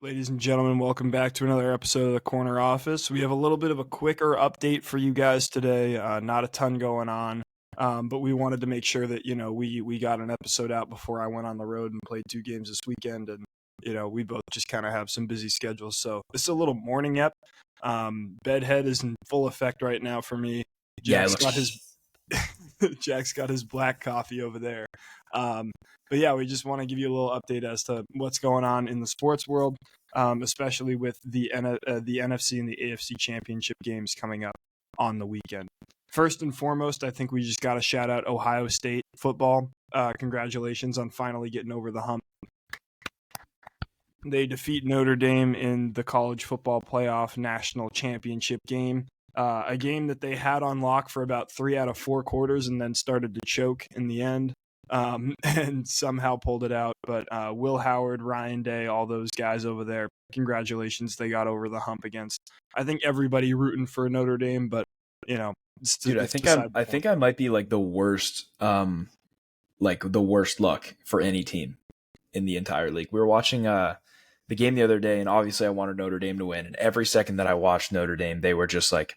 Ladies and gentlemen, welcome back to another episode of the Corner Office. We have a little bit of a quicker update for you guys today. Not a ton going on, but we wanted to make sure that we got an episode out before I went on the road and played 2 games this weekend, and we both just kind of have some busy schedules. So this is a little morning ep. Bedhead is in full effect right now for me. Jack's got his black coffee over there. But yeah, we just want to give you a little update as to what's going on in the sports world, especially with the NFC and the AFC championship games coming up on the weekend. First and foremost, I think we just got to shout out Ohio State football. Congratulations on finally getting over the hump. They defeat Notre Dame in the college football playoff national championship game. A game that they had on lock for about 3 out of 4 quarters and then started to choke in the end. And somehow pulled it out. But Will Howard, Ryan Day, all those guys over there, congratulations. They got over the hump against, I think, everybody rooting for Notre Dame. But, dude, I think I might be like the worst luck for any team in the entire league. We were watching the game the other day, and obviously I wanted Notre Dame to win. And every second that I watched Notre Dame, they were just like,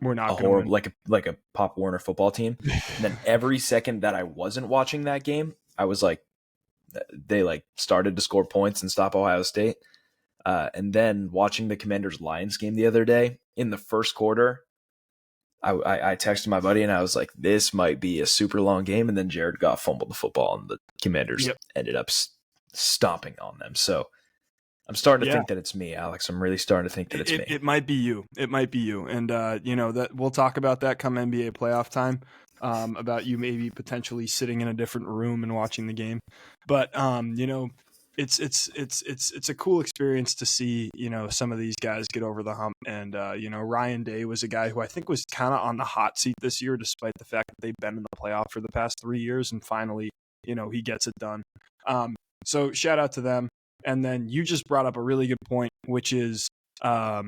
we're not going to win. like a Pop Warner football team. And then every second that I wasn't watching that game, I was like, they like started to score points and stop Ohio State. And then watching the Commanders Lions game the other day in the first quarter, I texted my buddy and I was like, this might be a super long game. And then Jared Goff fumbled the football and the Commanders ended up stomping on them. So I'm starting to think that it's me, Alex. I'm really starting to think that it's me. It might be you. It might be you. And, that we'll talk about that come NBA playoff time, about you maybe potentially sitting in a different room and watching the game. But, it's a cool experience to see, some of these guys get over the hump. And, Ryan Day was a guy who I think was kind of on the hot seat this year, despite the fact that they've been in the playoff for the past 3 years. And finally, he gets it done. So shout out to them. And then you just brought up a really good point, which is the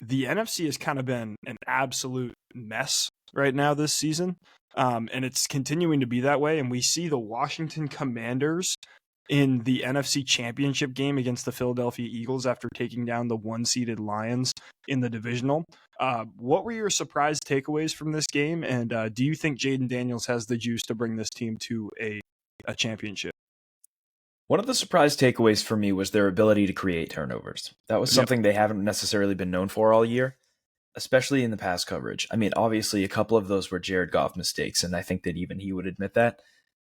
NFC has kind of been an absolute mess right now this season. And it's continuing to be that way. And we see the Washington Commanders in the NFC Championship game against the Philadelphia Eagles after taking down the 1-seeded Lions in the divisional. What were your surprise takeaways from this game? And do you think Jaden Daniels has the juice to bring this team to a championship? One of the surprise takeaways for me was their ability to create turnovers. That was something they haven't necessarily been known for all year, especially in the pass coverage. I mean, obviously, a couple of those were Jared Goff mistakes, and I think that even he would admit that.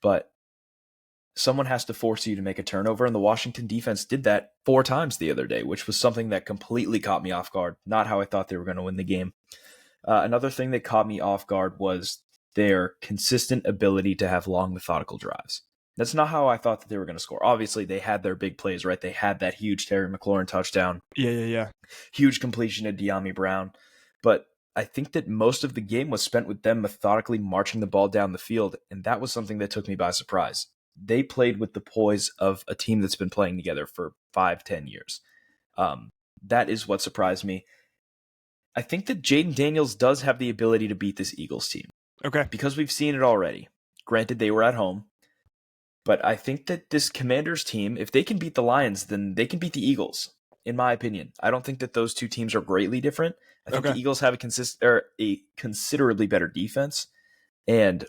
But someone has to force you to make a turnover, and the Washington defense did that 4 times the other day, which was something that completely caught me off guard. Not how I thought they were going to win the game. Another thing that caught me off guard was their consistent ability to have long, methodical drives. That's not how I thought that they were going to score. Obviously, they had their big plays, right? They had that huge Terry McLaurin touchdown. Yeah. Huge completion to De'Ami Brown. But I think that most of the game was spent with them methodically marching the ball down the field, and that was something that took me by surprise. They played with the poise of a team that's been playing together for 5-10 years. That is what surprised me. I think that Jaden Daniels does have the ability to beat this Eagles team. Okay. Because we've seen it already. Granted, they were at home. But I think that this Commanders team, if they can beat the Lions, then they can beat the Eagles, in my opinion. I don't think that those two teams are greatly different. I think the Eagles have a considerably better defense. And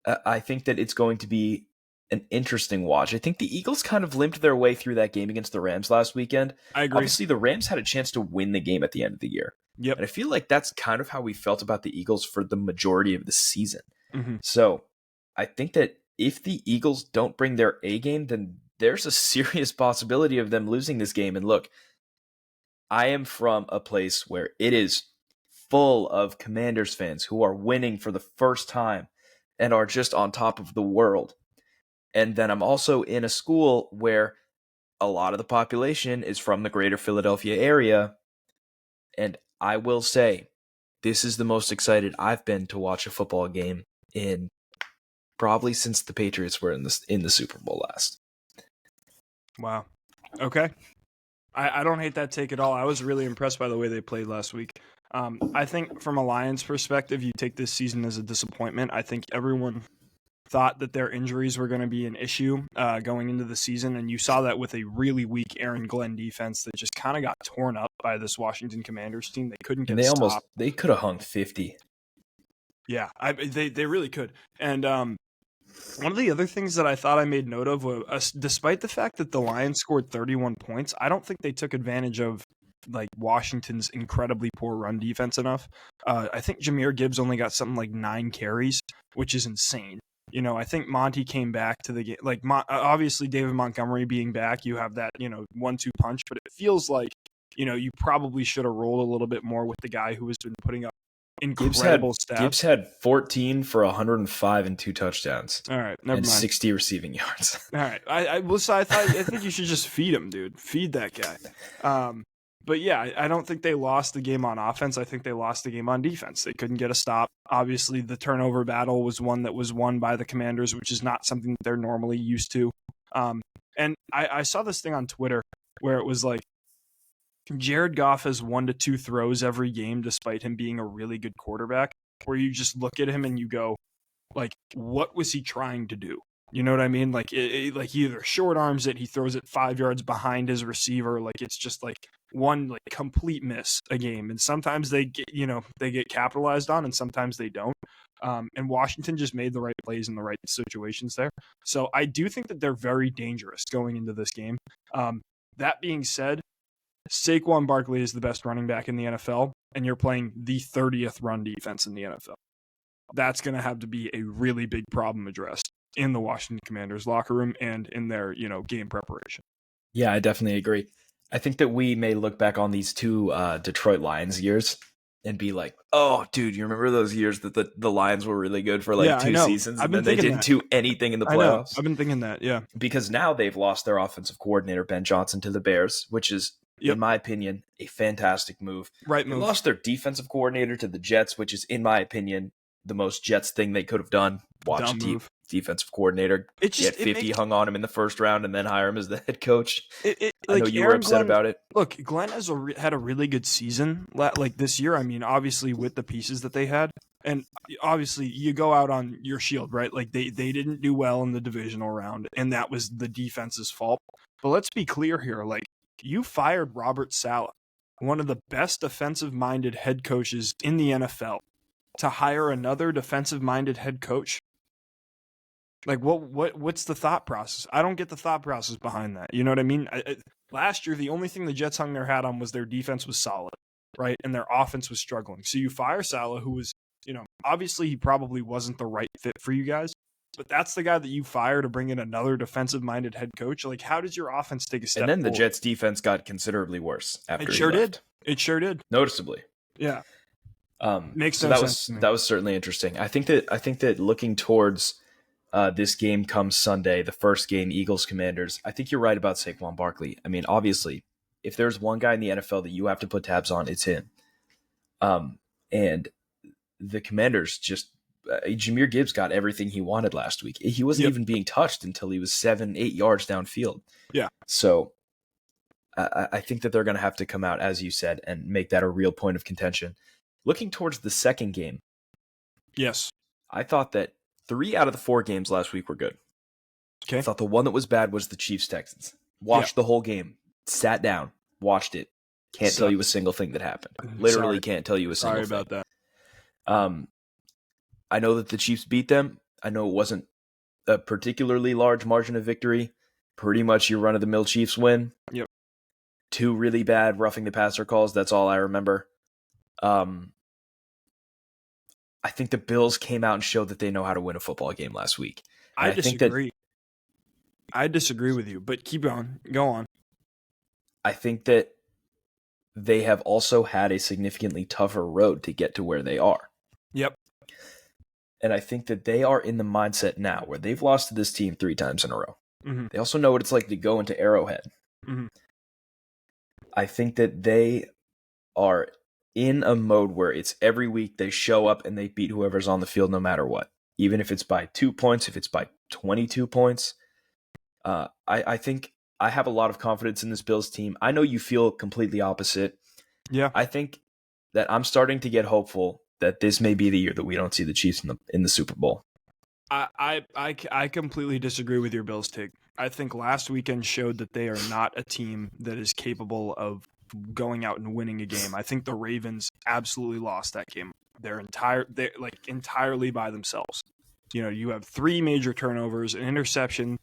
I think that it's going to be an interesting watch. I think the Eagles kind of limped their way through that game against the Rams last weekend. I agree. Obviously, the Rams had a chance to win the game at the end of the year. Yep. And I feel like that's kind of how we felt about the Eagles for the majority of the season. Mm-hmm. So I think that if the Eagles don't bring their A game, then there's a serious possibility of them losing this game. And look, I am from a place where it is full of Commanders fans who are winning for the first time and are just on top of the world. And then I'm also in a school where a lot of the population is from the greater Philadelphia area. And I will say, this is the most excited I've been to watch a football game in probably since the Patriots were in the Super Bowl last. Wow. Okay. I don't hate that take at all. I was really impressed by the way they played last week. I think from a Lions perspective, you take this season as a disappointment. I think everyone thought that their injuries were going to be an issue going into the season, and you saw that with a really weak Aaron Glenn defense that just kind of got torn up by this Washington Commanders team. They couldn't get stopped. They could have hung 50. Yeah, they really could. And one of the other things that I thought I made note of was, despite the fact that the Lions scored 31 points, I don't think they took advantage of like Washington's incredibly poor run defense enough. I think Jahmyr Gibbs only got something like 9 carries, which is insane. You know, I think Monty came back to the game. Like, obviously, David Montgomery being back, you have that, 1-2 punch. But it feels like, you probably should have rolled a little bit more with the guy who has been putting up incredible stats. Gibbs had 14 for 105 and 2 touchdowns. All right, never mind. 60 receiving yards. All right, I think you should just feed him, dude. Feed that guy. But yeah, I don't think they lost the game on offense. I think they lost the game on defense. They couldn't get a stop. Obviously, the turnover battle was one that was won by the Commanders, which is not something that they're normally used to. And I saw this thing on Twitter where it was like, Jared Goff has 1 to 2 throws every game, despite him being a really good quarterback, where you just look at him and you go, like, what was he trying to do? You know what I mean? Like, like he either short arms it, he throws it 5 yards behind his receiver. Like, it's just like one like complete miss a game. And sometimes they get capitalized on, and sometimes they don't. And Washington just made the right plays in the right situations there. So I do think that they're very dangerous going into this game. That being said, Saquon Barkley is the best running back in the NFL, and you're playing the 30th run defense in the NFL. That's going to have to be a really big problem addressed in the Washington Commanders locker room and in their, game preparation. Yeah, I definitely agree. I think that we may look back on these 2 Detroit Lions years and be like, oh, dude, you remember those years that the Lions were really good for 2 seasons and then they didn't do anything in the playoffs? I've been thinking that, yeah. Because now they've lost their offensive coordinator, Ben Johnson, to the Bears, which is, in my opinion, a fantastic move. Right move. They lost their defensive coordinator to the Jets, which is, in my opinion, the most Jets thing they could have done. Watch defensive coordinator get 50 hung on him in the first round and then hire him as the head coach. I know you were upset about it. Look, Glenn had a really good season like this year. I mean, obviously with the pieces that they had, and obviously you go out on your shield, right? Like they didn't do well in the divisional round, and that was the defense's fault. But let's be clear here. Like, you fired Robert Saleh, one of the best defensive-minded head coaches in the NFL, to hire another defensive-minded head coach. Like, what's the thought process? I don't get the thought process behind that. You know what I mean? Last year, the only thing the Jets hung their hat on was their defense was solid, right? And their offense was struggling. So you fire Saleh, who was, obviously he probably wasn't the right fit for you guys, but that's the guy that you fire to bring in another defensive-minded head coach. Like, how does your offense take a step forward? And then the forward? Jets' defense got considerably worse after It sure did. Noticeably. Yeah. Makes so no sense. That was certainly interesting. I think that looking towards this game comes Sunday, the first game, Eagles-Commanders. I think you're right about Saquon Barkley. I mean, obviously, if there's one guy in the NFL that you have to put tabs on, it's him. And the Commanders just Jahmyr Gibbs got everything he wanted last week. He wasn't even being touched until he was 7-8 yards downfield. Yeah. So I think that they're going to have to come out, as you said, and make that a real point of contention. Looking towards the second game. Yes. I thought that 3 out of the 4 games last week were good. Okay. I thought the one that was bad was the Chiefs-Texans. Watched the whole game. Sat down. Watched it. Can't tell you a single thing that happened. Literally can't tell you a single thing. Sorry about that. I know that the Chiefs beat them. I know it wasn't a particularly large margin of victory. Pretty much your run-of-the-mill Chiefs win. Yep. 2 really bad roughing the passer calls. That's all I remember. I think the Bills came out and showed that they know how to win a football game last week. I disagree. I disagree with you, but keep going. Go on. I think that they have also had a significantly tougher road to get to where they are. Yep. And I think that they are in the mindset now where they've lost to this team 3 times in a row. Mm-hmm. They also know what it's like to go into Arrowhead. Mm-hmm. I think that they are in a mode where it's every week they show up and they beat whoever's on the field no matter what. Even if it's by 2 points, if it's by 22 points. I think I have a lot of confidence in this Bills team. I know you feel completely opposite. Yeah. I think that I'm starting to get hopeful that this may be the year that we don't see the Chiefs in the Super Bowl. I completely disagree with your Bills take. I think last weekend showed that they are not a team that is capable of going out and winning a game. I think the Ravens absolutely lost that game. They're like entirely by themselves. You know, you have 3 major turnovers, an interception,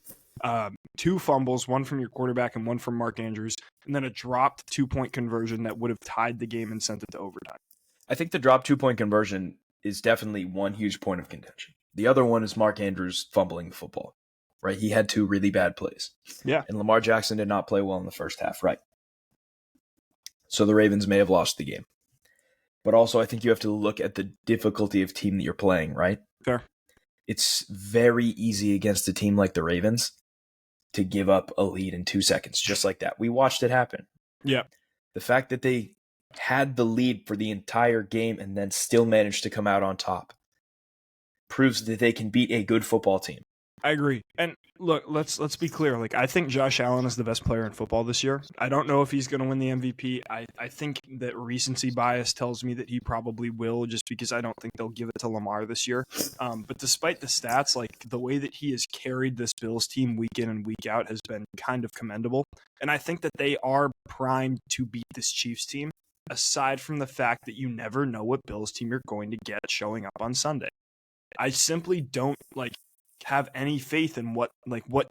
2 fumbles, one from your quarterback and one from Mark Andrews, and then a dropped 2-point conversion that would have tied the game and sent it to overtime. I think the drop 2-point conversion is definitely one huge point of contention. The other one is Mark Andrews fumbling the football, right? He had 2 really bad plays. Yeah. And Lamar Jackson did not play well in the first half, right? So the Ravens may have lost the game. But also, I think you have to look at the difficulty of team that you're playing, right? Fair. It's very easy against a team like the Ravens to give up a lead in 2 seconds, just like that. We watched it happen. Yeah. The fact that they had the lead for the entire game and then still managed to come out on top proves that they can beat a good football team. I agree. And look, let's be clear. Like, I think Josh Allen is the best player in football this year. I don't know if he's going to win the MVP. I think that recency bias tells me that he probably will, just because I don't think they'll give it to Lamar this year. But despite the stats, like, the way that he has carried this Bills team week in and week out has been kind of commendable. And I think that they are primed to beat this Chiefs team, aside from the fact that you never know what Bills team you're going to get showing up on Sunday. I simply don't have any faith in what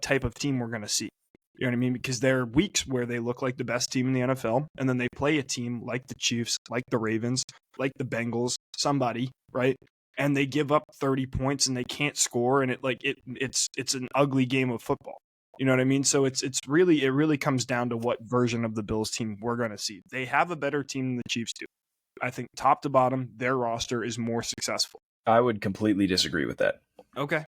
type of team we're going to see. You know what I mean? Because there are weeks where they look like the best team in the NFL, and then they play a team like the Chiefs, like the Ravens, like the Bengals, somebody, right? And they give up 30 points and they can't score, and it's an ugly game of football. You know what I mean? So it really comes down to what version of the Bills team we're going to see. They have a better team than the Chiefs do. I think top to bottom, their roster is more successful. I would completely disagree with that. Okay.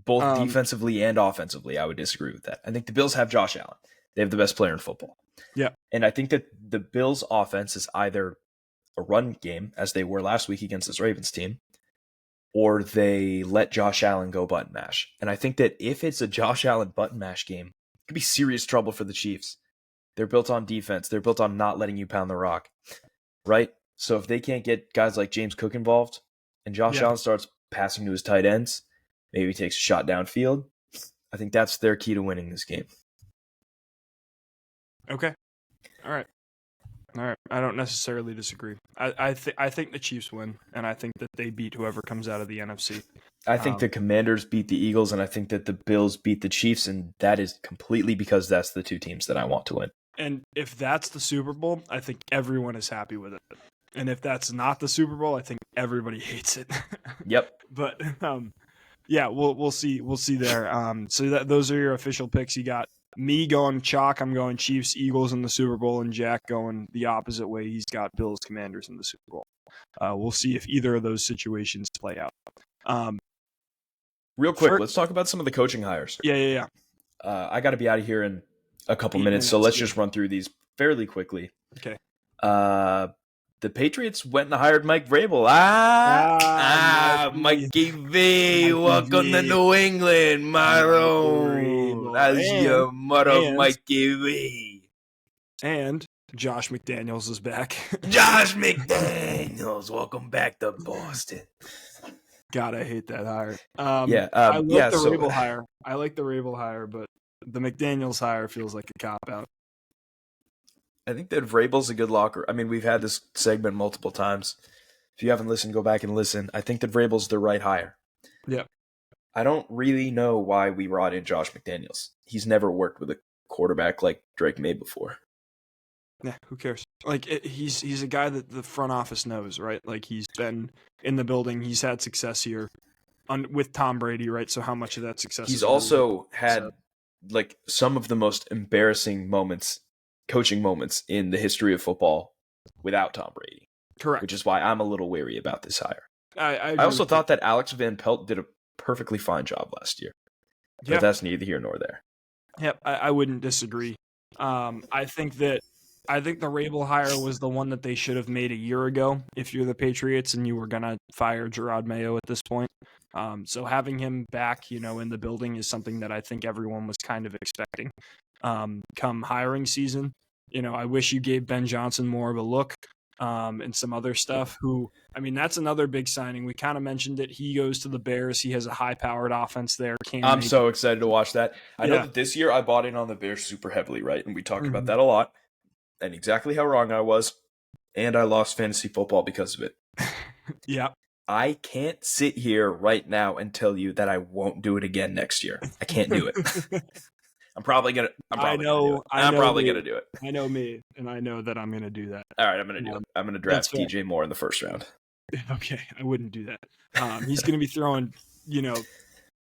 Both defensively and offensively, I would disagree with that. I think the Bills have Josh Allen. They have the best player in football. Yeah. And I think that the Bills' offense is either a run game, as they were last week against this Ravens team, or they let Josh Allen go button mash. And I think that if it's a Josh Allen button mash game, it could be serious trouble for the Chiefs. They're built on defense. They're built on not letting you pound the rock, right? So if they can't get guys like James Cook involved and Josh Allen starts passing to his tight ends, maybe takes a shot downfield, I think that's their key to winning this game. Okay. All right. I don't necessarily disagree. I think the Chiefs win, and I think that they beat whoever comes out of the NFC. I think the Commanders beat the Eagles, and I think that the Bills beat the Chiefs, and that is completely because that's the 2 teams that I want to win. And if that's the Super Bowl, I think everyone is happy with it. And if that's not the Super Bowl, I think everybody hates it. Yep. But yeah, we'll see. We'll see there. So those are your official picks. You got me going chalk. I'm going Chiefs, Eagles in the Super Bowl, and Jack going the opposite way. He's got Bills, Commanders in the Super Bowl. We'll see if either of those situations play out. Real quick, let's talk about some of the coaching hires. Yeah. I got to be out of here in a couple minutes, so let's just run through these fairly quickly. Okay. The Patriots went and hired Mike Vrabel. Mikey V. Welcome to New England, Myro. That's your motto, Mikey V. And Josh McDaniels is back. Josh McDaniels, welcome back to Boston. God, I hate that hire. I like the Vrabel hire. I like the Vrabel hire, but the McDaniels hire feels like a cop-out. I think that Vrabel's a good locker. I mean, we've had this segment multiple times. If you haven't listened, go back and listen. I think that Vrabel's the right hire. Yeah. I don't really know why we brought in Josh McDaniels. He's never worked with a quarterback like Drake May before. Yeah, who cares? Like, he's a guy that the front office knows, right? Like, he's been in the building. He's had success here with Tom Brady, right? So how much of that success? He's also had like some of the most embarrassing coaching moments in the history of football without Tom Brady. Correct. Which is why I'm a little wary about this hire. I also thought that Alex Van Pelt did a perfectly fine job last year. But that's neither here nor there. Yep, I wouldn't disagree. I think the Vrabel hire was the one that they should have made a year ago if you're the Patriots and you were going to fire Gerard Mayo at this point. So having him back, in the building is something that I think everyone was kind of expecting. Come hiring season, I wish you gave Ben Johnson more of a look. and some other stuff. Who, I mean, that's another big signing. We kind of mentioned it. He goes to the Bears. He has a high-powered offense there. I'm so excited to watch that. I know Yeah. that this year I bought in on the Bears super heavily, right? And we talked about Mhm. that a lot, and exactly how wrong I was. And I lost fantasy football because of it. Yeah. I can't sit here right now and tell you that I won't do it again next year. I can't do it. I'm probably gonna do it. I'm probably gonna do it. I know me, and I know that I'm gonna do that. All right, I'm gonna do it. I'm gonna That's draft DJ Moore in the first round. Okay, I wouldn't do that. He's gonna be throwing,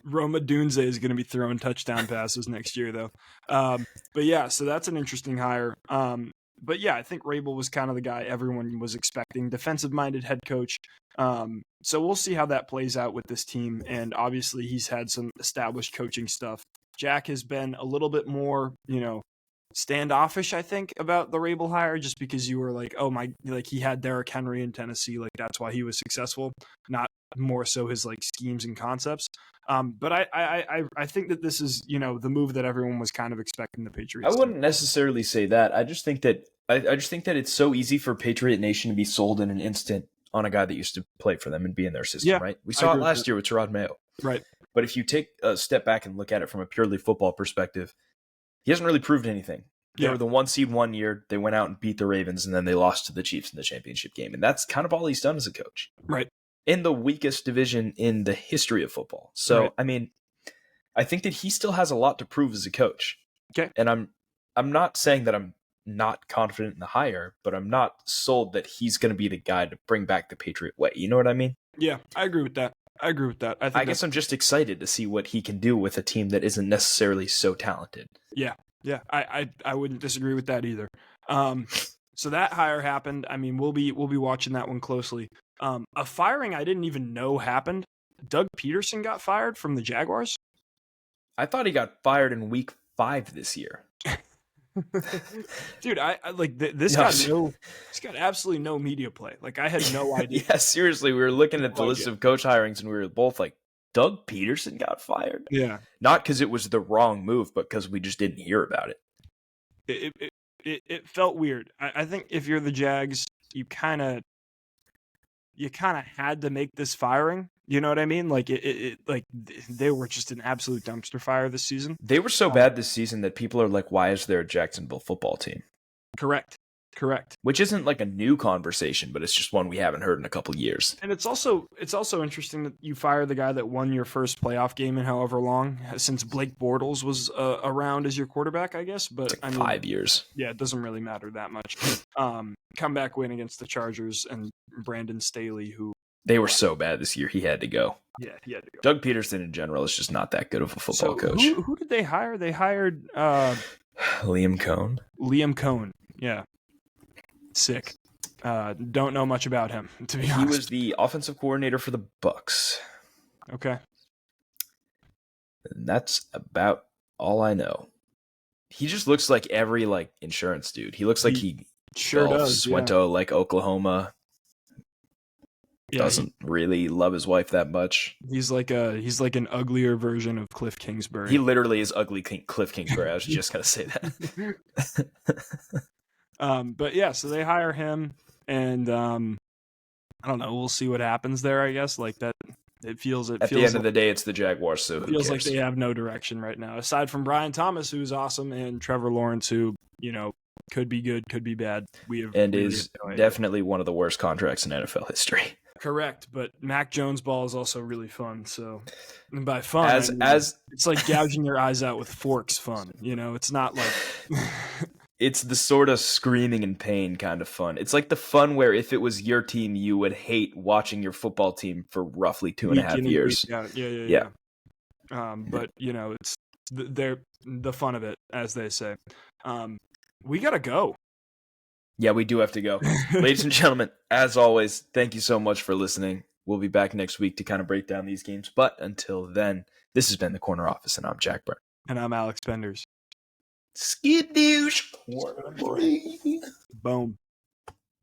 Roma Dunze is gonna be throwing touchdown passes next year, though. But yeah, so that's an interesting hire. But yeah, I think Rabel was kind of the guy everyone was expecting, defensive-minded head coach. So we'll see how that plays out with this team. And obviously, he's had some established coaching stuff. Jack has been a little bit more, standoffish, I think, about the Rabel hire, just because you were like, oh my, like he had Derrick Henry in Tennessee, like that's why he was successful, not more so his like schemes and concepts. But I think that this is, the move that everyone was kind of expecting the Patriots. I wouldn't necessarily say that. I just think that it's so easy for Patriot Nation to be sold in an instant on a guy that used to play for them and be in their system, right? We saw it last year with Terod Mayo. Right. But if you take a step back and look at it from a purely football perspective, he hasn't really proved anything. They were the 1 seed 1 year. They went out and beat the Ravens, and then they lost to the Chiefs in the championship game. And that's kind of all he's done as a coach. Right. In the weakest division in the history of football. So, right. I mean, I think that he still has a lot to prove as a coach. Okay. And I'm not saying that I'm not confident in the hire, but I'm not sold that he's going to be the guy to bring back the Patriot way. You know what I mean? Yeah, I agree with that. I guess I'm just excited to see what he can do with a team that isn't necessarily so talented. Yeah. I wouldn't disagree with that either. So that hire happened. I mean, we'll be watching that one closely. A firing I didn't even know happened. Doug Peterson got fired from the Jaguars. I thought he got fired in week 5 this year. Dude, I like this got absolutely no media play. Like I had no idea. Yeah, seriously, we were looking at the list of coach hirings and we were both like, Doug Peterson got fired? Yeah. Not because it was the wrong move, but because we just didn't hear about it. It felt weird. I think if you're the Jags, you kind of had to make this firing. You know what I mean? Like like they were just an absolute dumpster fire this season. They were so bad this season that people are like, why is there a Jacksonville football team? Correct. Which isn't like a new conversation, but it's just one we haven't heard in a couple years. And it's also interesting that you fire the guy that won your first playoff game in however long, since Blake Bortles was around as your quarterback, I guess. But it's like 5 years. Yeah, it doesn't really matter that much. Comeback win against the Chargers and Brandon Staley, who they were so bad this year, he had to go. Yeah, he had to go. Doug Peterson in general is just not that good of a football coach. Who did they hire? They hired Liam Cohn. Yeah. Sick. Don't know much about him, to be honest. He was the offensive coordinator for the Bucks. Okay. And that's about all I know. He just looks like every insurance dude. He looks like he sure does. Went to Oklahoma. Yeah, doesn't really love his wife that much. He's like an uglier version of Cliff Kingsbury. He literally is ugly Cliff Kingsbury. I was just gonna say that. But yeah, so they hire him, and I don't know. We'll see what happens there. I guess like that. At the end of the day, it's the Jaguars, so who cares? Feels like they have no direction right now, aside from Brian Thomas, who's awesome, and Trevor Lawrence, who could be good, could be bad. Is definitely one of the worst contracts in NFL history. Correct, but Mac Jones ball is also really fun. So, and by fun, it's like gouging your eyes out with forks. Fun, It's not like it's the sort of screaming in pain kind of fun. It's like the fun where if it was your team, you would hate watching your football team for roughly 2.5 years. Yeah. But it's they're the fun of it, as they say. We gotta go. Yeah, we do have to go. Ladies and gentlemen, as always, thank you so much for listening. We'll be back next week to kind of break down these games. But until then, this has been The Corner Office, and I'm Jack Burn. And I'm Alex Benders. Skidoosh. Boom.